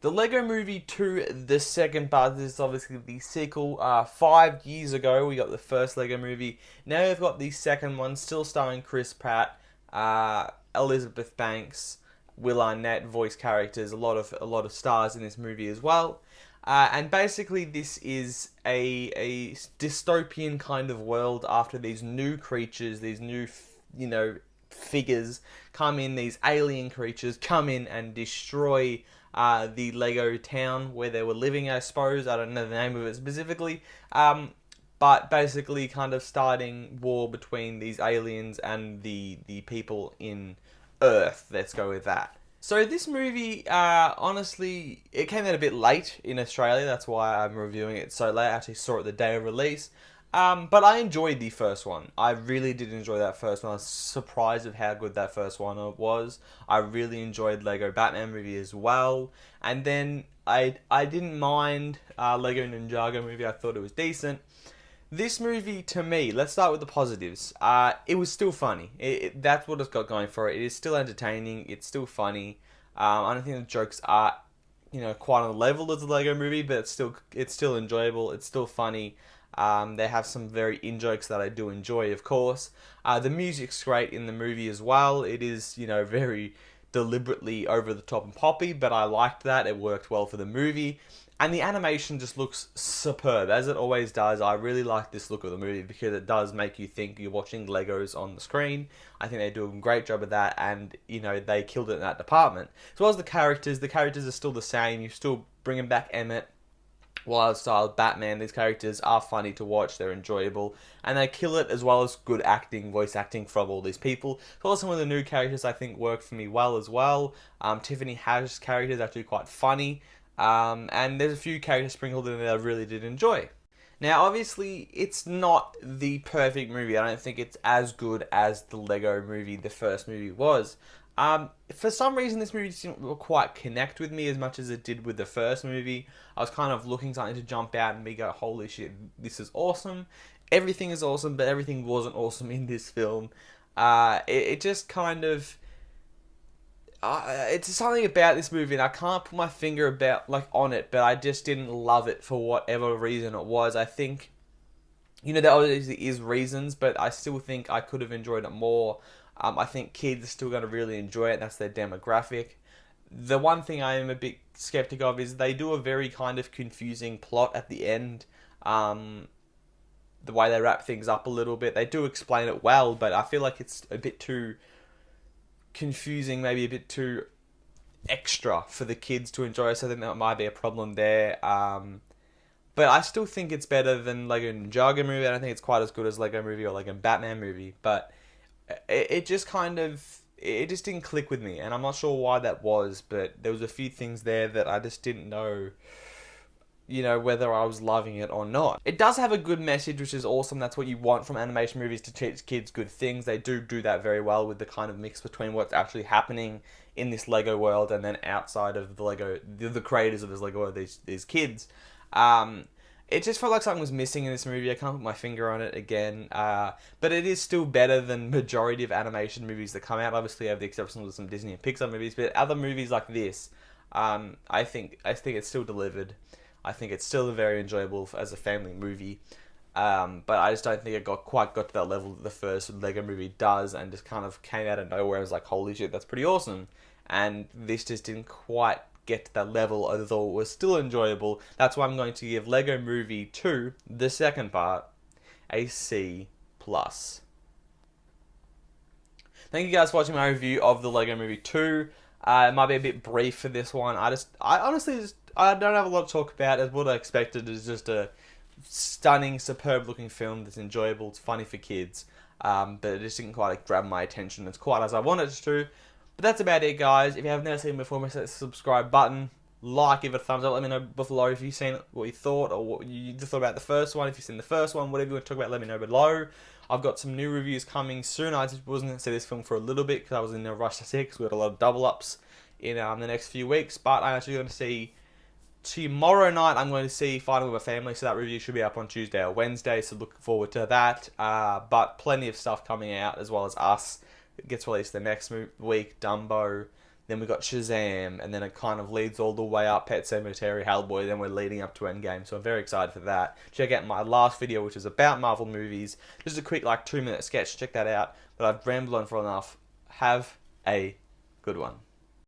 The Lego Movie 2, the second part. This is obviously the sequel. 5 years ago, we got the first Lego Movie. Now we've got the second one, still starring Chris Pratt, Elizabeth Banks, Will Arnett, voice characters. A lot of stars in this movie as well. And basically, this is a dystopian kind of world after these new creatures, these new, figures come in. These alien creatures come in and destroy the Lego town where they were living, I suppose. I don't know the name of it specifically. But basically kind of starting war between these aliens and the people in Earth. Let's go with that. So this movie, honestly, it came out a bit late in Australia. That's why I'm reviewing it so late. I actually saw it the day of release. But I enjoyed the first one. I really did enjoy that first one. I was surprised of how good that first one was. I really enjoyed Lego Batman movie as well. And then I didn't mind Lego Ninjago movie. I thought it was decent. This movie, to me, let's start with the positives. It was still funny. That's what it's got going for it. It is still entertaining. It's still funny. I don't think the jokes are, quite on the level of the Lego movie, but it's still enjoyable. It's still funny. They have some very in-jokes that I do enjoy, of course. The music's great in the movie as well. It is, very deliberately over the top and poppy, but I liked that. It worked well for the movie. And the animation just looks superb, as it always does. I really like this look of the movie because it does make you think you're watching Legos on the screen. I think they do a great job of that, and, they killed it in that department. As well as the characters are still the same. You're still bringing back Emmett, wild style Batman. These characters are funny to watch, they're enjoyable, and they kill it, as well as good acting, voice acting from all these people. As well as some of the new characters I think work for me well as well. Tiffany Haddish's character is actually quite funny, and there's a few characters sprinkled in that I really did enjoy. Now, obviously, it's not the perfect movie. I don't think it's as good as the Lego movie, the first movie, was. For some reason, this movie didn't quite connect with me as much as it did with the first movie. I was kind of looking something to jump out and me go, holy shit, this is awesome. Everything is awesome, but everything wasn't awesome in this film. It just kind of... it's something about this movie, and I can't put my finger on it, but I just didn't love it for whatever reason it was. I think, there obviously is reasons, but I still think I could have enjoyed it more. I think kids are still going to really enjoy it. That's their demographic. The one thing I am a bit skeptic of is they do a very kind of confusing plot at the end. The way they wrap things up a little bit. They do explain it well, but I feel like it's a bit too confusing, maybe a bit too extra for the kids to enjoy. So I think that might be a problem there. But I still think it's better than Lego Ninjago movie. I don't think it's quite as good as Lego movie or Lego Batman movie, but it just didn't click with me, and I'm not sure why that was, but there was a few things there that I just didn't know, whether I was loving it or not. It does have a good message, which is awesome. That's what you want from animation movies, to teach kids good things. They do that very well with the kind of mix between what's actually happening in this Lego world and then outside of the creators of this Lego world, these kids. It just felt like something was missing in this movie. I can't put my finger on it again. But it is still better than majority of animation movies that come out. Obviously, I have the exceptions of some Disney and Pixar movies, but other movies like this, I think it's still delivered. I think it's still very enjoyable as a family movie. But I just don't think it quite got to that level that the first Lego movie does, and just kind of came out of nowhere. I was like, holy shit, that's pretty awesome. And this just didn't quite get to that level, although it was still enjoyable. That's why I'm going to give Lego Movie 2, the second part, a C+. Thank you guys for watching my review of the Lego Movie 2. It might be a bit brief for this one. I honestly don't have a lot to talk about. As what I expected is just a stunning, superb looking film that's enjoyable. It's funny for kids, but it just didn't quite grab my attention as quite as I wanted it to. But that's about it, guys. If you have never seen it before, make sure to hit the subscribe button. Like, give it a thumbs up. Let me know below if you've seen it, what you thought, or what you thought about the first one. If you've seen the first one, whatever you want to talk about, let me know below. I've got some new reviews coming soon. I just wasn't going to see this film for a little bit because I was in a rush to see it, because we had a lot of double ups in the next few weeks. But I'm actually going to see tomorrow night. I'm going to see Fighting with My Family, so that review should be up on Tuesday or Wednesday. So looking forward to that. But plenty of stuff coming out, as well as Us. It gets released the next week. Dumbo, then we got Shazam, and then it kind of leads all the way up Pet Sematary, Hellboy, then we're leading up to Endgame, so I'm very excited for that. Check out my last video, which is about Marvel movies. Just a quick, like, 2-minute sketch, check that out, but I've rambled on for enough. Have a good one.